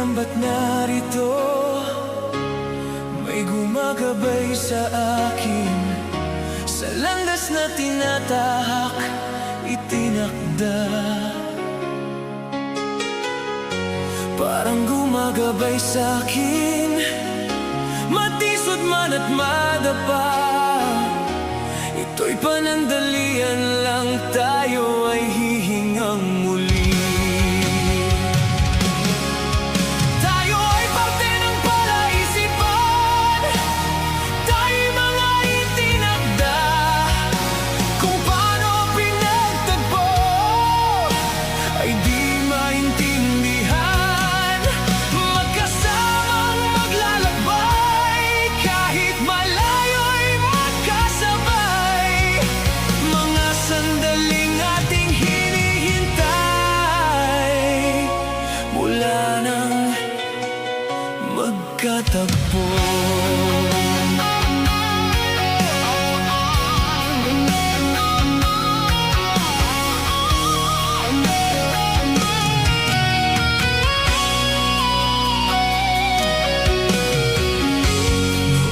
alam ba't narito may gumagabay sa akin, sa landas na tinatahak, itinakda. Parang gumagabay sa akin, matisod man at madapa. Ito'y panandalian lang, tayo ay hihingang muli. Tayo ay parte ng palaisipan, tayo'y mga itinakda. Kung paano pinagtagpo ay di maintindihan. Magkasamang maglalakbay, kahit malayo'y magkasabay. Mga sandaling ating hinihintay, mula nang magkatagpo.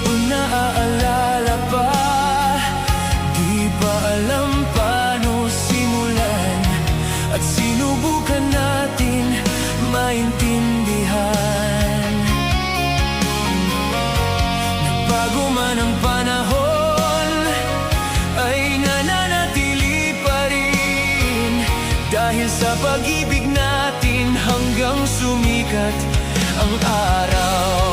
Noong naaalala pa, di pa alam paano simulan, at sinubukan natin maintindihan. Bago man ang panahon, ay nananatili pa rin, dahil sa pag-ibig natin hanggang sumikat ang araw.